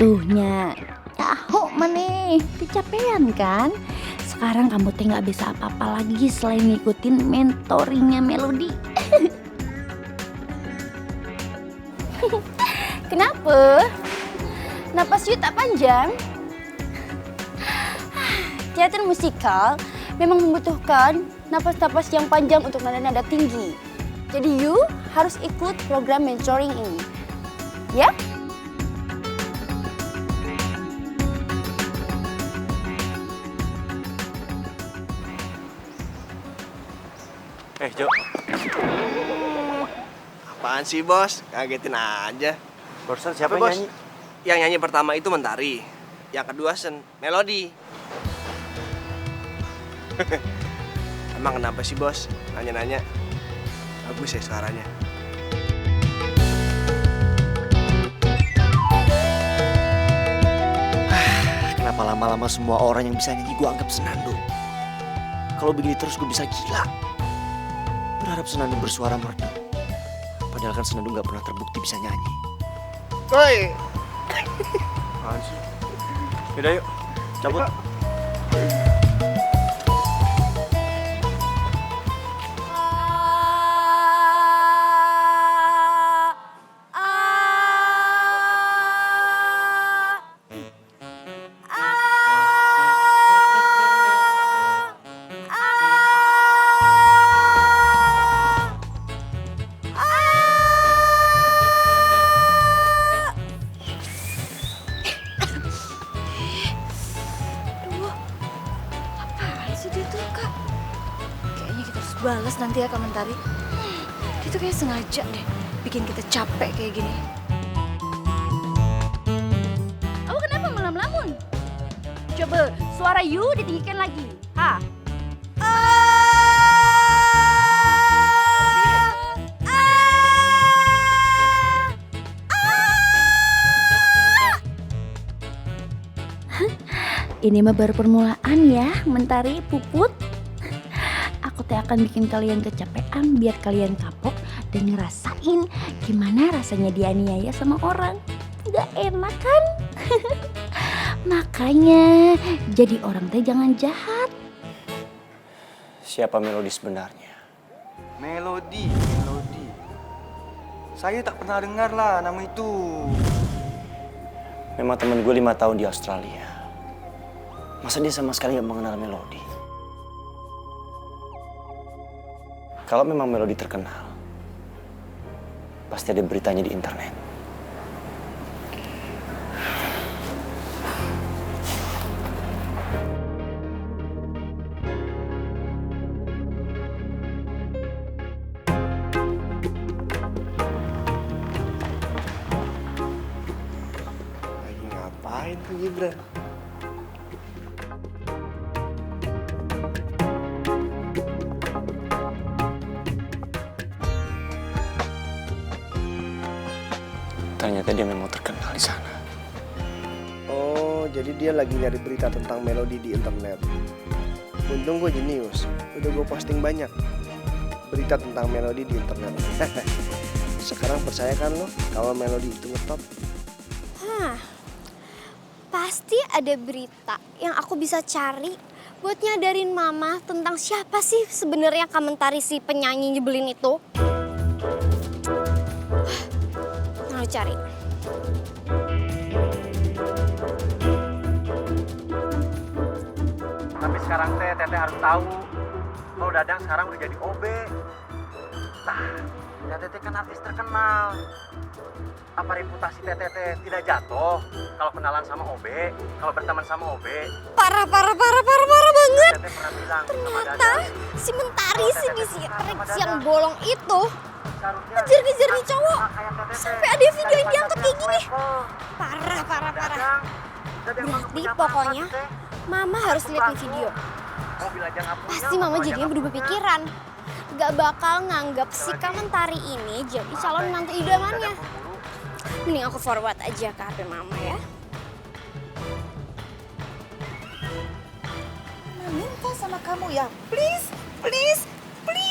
Tuhnya, yahoo maneh, kecapean kan? Sekarang kamu teh nggak bisa apa-apa lagi selain ngikutin mentoringnya Melody. Kenapa? Napas you tak panjang? Teater musikal memang membutuhkan napas-napas yang panjang untuk nada-nada tinggi. Jadi you harus ikut program mentoring ini. Ya? Jo. Apaan sih bos? Kagetin aja. Barusan siapa Apa, yang bos? nyanyi? Yang nyanyi pertama itu Mentari, yang kedua Melody. Emang kenapa sih bos? Nanya-nanya. Bagus ya suaranya. Kenapa lama-lama semua orang yang bisa nyanyi gue anggap senandung? Kalau begini terus gue bisa gila. Berharap senandung bersuara merdu. Padahal kan senandung gak pernah terbukti bisa nyanyi. Woi, Apaan sih? Yaudah yuk, cabut. Balas nanti ya komentari. Dia tuh kayak sengaja deh bikin kita capek kayak gini. Kamu kenapa malam lamun? Coba suara you ditinggikan lagi. Ha? Ini mah baru permulaan ya, Mentari Puput. Aku teh akan bikin kalian kecapean biar kalian kapok dan ngerasain gimana rasanya dianiaya sama orang. Gak enak kan? Makanya jadi orang teh jangan jahat. Siapa Melody sebenarnya? Melody. Saya tak pernah dengar lah nama itu. Memang temen gue 5 tahun di Australia. Masa dia sama sekali gak mengenal Melody? Kalau memang Melody terkenal, pasti ada beritanya di internet. lagi ngapain tuh Gibran? Ternyata dia memang terkenal di sana. Oh, jadi dia lagi nyari berita tentang Melody di internet. Untung gue jenius, udah gue posting banyak berita tentang Melody di internet. Sekarang percaya kan lo kalau Melody itu ngetop? Pasti ada berita yang aku bisa cari buat nyadarin mama tentang siapa sih sebenarnya komentari si penyanyi nyebelin itu. Nah, cari. Tapi sekarang Teteh harus tahu kalau Dadang sekarang udah jadi OB. Nah, Teteh kan artis terkenal. Apa reputasi Teteh tidak jatuh kalau kenalan sama OB, kalau berteman sama OB? Parah banget. Teteh pernah bilang sama Ternyata Dadang. si Mentari si yang bolong itu Seharusnya ngejar-ngejar nih cowok. kayak Teteh. Sampai ada video yang diangkat kayak gini. Parah. Dadang emang Berarti punya pokoknya apa, Teteh? mama harus lihat nih video. Mobil aja nggak punya, Pasti mama motor aja jadinya nggak berubah punya. pikiran. Gak bakal nganggap si Komentari ini jadi calon menantu idamannya. Mending aku forward aja ke HP mama ya. Minta sama kamu ya, please.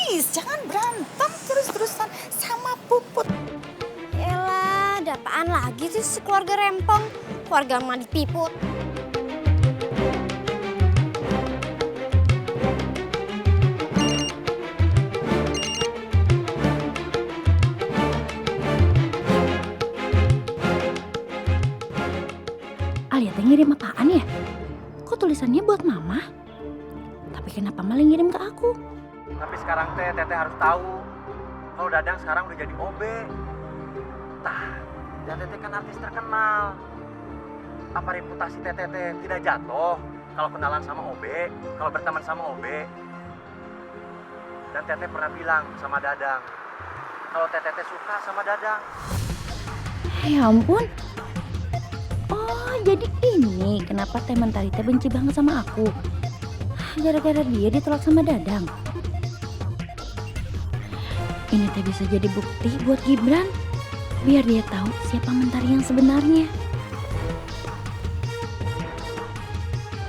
please, jangan berantem terus-terusan sama Puput. Elah, ada apaan lagi sih sekeluarga rempong? Keluarga mandi piput. Alia teh ngirim apaan ya? Kok tulisannya buat mama? Tapi kenapa malah ngirim ke aku? Tapi sekarang Teteh harus tahu kalau Dadang sekarang udah jadi OB. Tah, Teteh kan artis terkenal. Apa reputasi Teteh tidak jatuh kalau kenalan sama OB, kalau berteman sama OB? Dan Teteh pernah bilang sama Dadang kalau Teteh suka sama Dadang. Ya ampun. Oh, jadi ini kenapa Teh Mentari teh benci banget sama aku. Gara-gara dia ditolak sama Dadang. Ini teh bisa jadi bukti buat Gibran. Biar dia tahu siapa Mentari yang sebenarnya.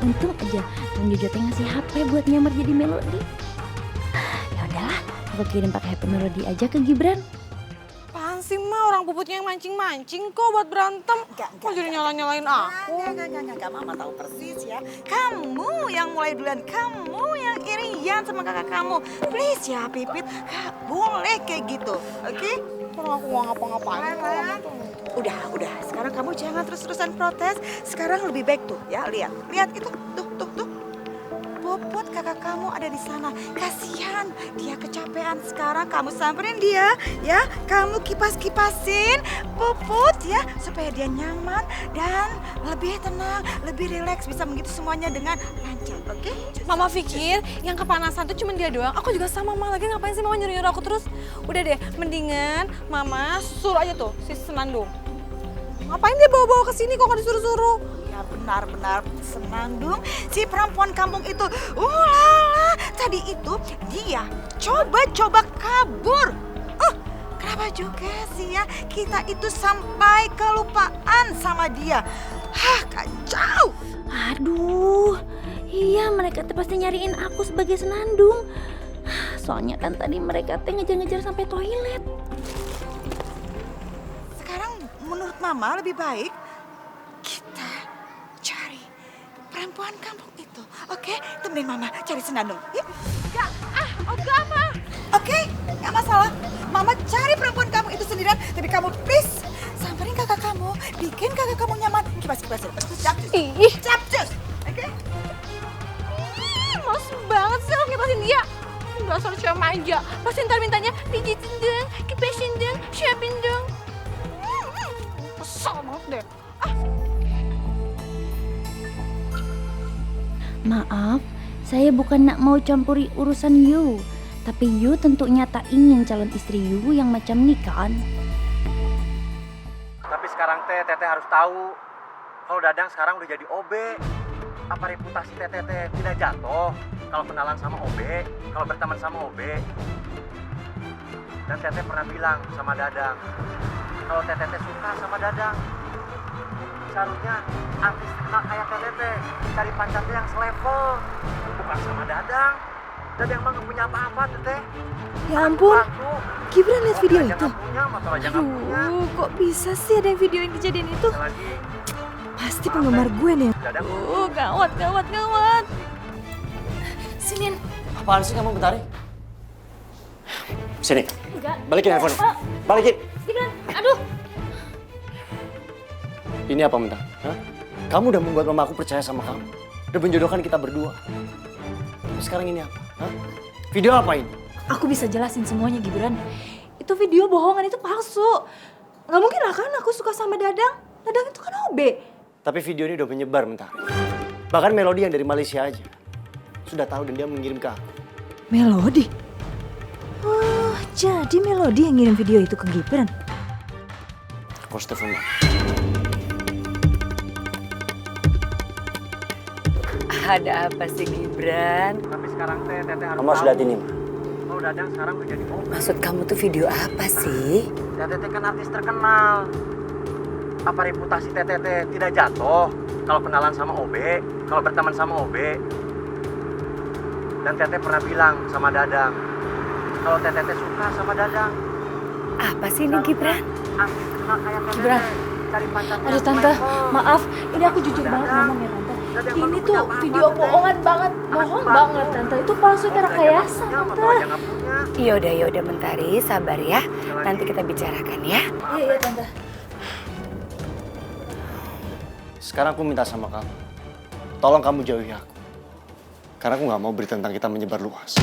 Untung aja Bang Jojo teh ngasih HP buat nyamar jadi Melody. Ya udahlah, aku kirim pakai HP Melody aja ke Gibran. Apaan sih Ma, orang Puputnya yang mancing-mancing kok buat berantem. Kok jadi nyalain aku? Enggak, Mama tahu persis ya. Kamu yang mulai duluan, kamu yang irian sama kakak kamu. Please ya Pipit, gak boleh kayak gitu, oke? Orang aku nggak ngapa-ngapain kok. Udah. Sekarang kamu jangan terus-terusan protes. Sekarang lebih baik tuh ya, lihat itu, tuh. Puput kakak kamu ada di sana. Kasihan, dia kecapean sekarang. Kamu samperin dia, ya. Kamu kipas-kipasin Puput ya, supaya dia nyaman dan lebih tenang, lebih rileks, bisa begitu semuanya dengan lancar, oke? Mama pikir yang kepanasan tuh cuma dia doang. Aku juga sama Mama, lagi ngapain sih Mama nyuruh-nyuruh aku terus? Udah deh, mendingan Mama suruh aja tuh si Senandung. Ngapain dia bawa-bawa ke sini kok nggak disuruh-suruh? Ya benar-benar Senandung, si perempuan kampung itu. Ulala, tadi itu dia coba kabur. Kenapa juga sih ya kita itu sampai kelupaan sama dia. Kacau. Aduh, iya mereka tuh pasti nyariin aku sebagai Senandung. Soalnya kan tadi mereka tuh ngejar-ngejar sampai toilet. Sekarang menurut Mama lebih baik kita cari perempuan kampung itu. Oke, temenin Mama cari Senandung. Yuk. Enggak Ma. Oke, nggak masalah. Mama cari perempuan kamu itu sendirian, tapi kamu please samperin kakak kamu, bikin kakak kamu nyaman. Kipas-kipasin, capcus. Oke? Males banget sih lo ngipasin dia. Dasar cewek manja. Pasti ntar mintanya pijitin dong, kipasin dong, siapin dong. Kesel banget deh. Maaf, saya bukan nak mau campuri urusan you. Tapi you tentunya tak ingin calon istri you yang macam ni kan? Tapi sekarang Teteh harus tahu kalau Dadang sekarang udah jadi OB. Apa reputasi Teteh tidak jatuh kalau kenalan sama OB, kalau berteman sama OB? Dan Teteh pernah bilang sama Dadang kalau Teteh suka sama Dadang. Seharusnya artis terkenal kayak Teteh cari pacarnya yang selevel, bukan sama Dadang. Dadang mah gak punya apa-apa Teteh. Ya ampun, Batu. Gibran lihat video Mobil aja itu. nggak punya, motor aja nggak punya. Aduh, kok bisa sih ada yang videoin kejadian itu? Lagi Pasti penggemar gue nih. Dadang Gawat. Sinin. Apaan sih kamu Mentari? Sini. Balikin handphone. Balikin. Gibran, aduh. Ini apa Mentari? Hah? Kamu udah membuat mama aku percaya sama kamu. Udah menjodohkan kita berdua. Terus sekarang ini apa? Hah? Video apa ini? Aku bisa jelasin semuanya Gibran. Itu video bohongan, itu palsu. Gak mungkin lah kan aku suka sama Dadang. Dadang itu kan OB. Tapi video ini udah menyebar Mentari. Bahkan Melody yang dari Malaysia aja sudah tahu dan dia mengirim ke aku. Melody? Oh, jadi Melody yang ngirim video itu ke Gibran. Aku harus telepon Mbak. Ada apa sih Gibran? Tapi sekarang Teteh harus Kamu harus lihat ini, Ma. kalau Dadang sekarang udah jadi OB. Maksud kamu tuh video apa sih? Teteh kan artis terkenal. Apa reputasi Teteh tidak jatuh kalau kenalan sama OB, kalau berteman sama OB? Dan Teteh pernah bilang sama Dadang kalau Teteh suka sama Dadang. Apa sih ini Gibran? Sama kayak Teteh. Gibran. Cari pacarnya Aduh yang tante, level. maaf, ini aku jujur banget ngomong ya tante. Ini tuh video bohongan banget, bohong banget tante. Itu palsu rekayasa tante. Yaudah Mentari, sabar ya. Nanti kita bicarakan ya. Iya tante. Sekarang aku minta sama kamu, tolong kamu jauhi aku. Karena aku nggak mau berita tentang kita menyebar luas.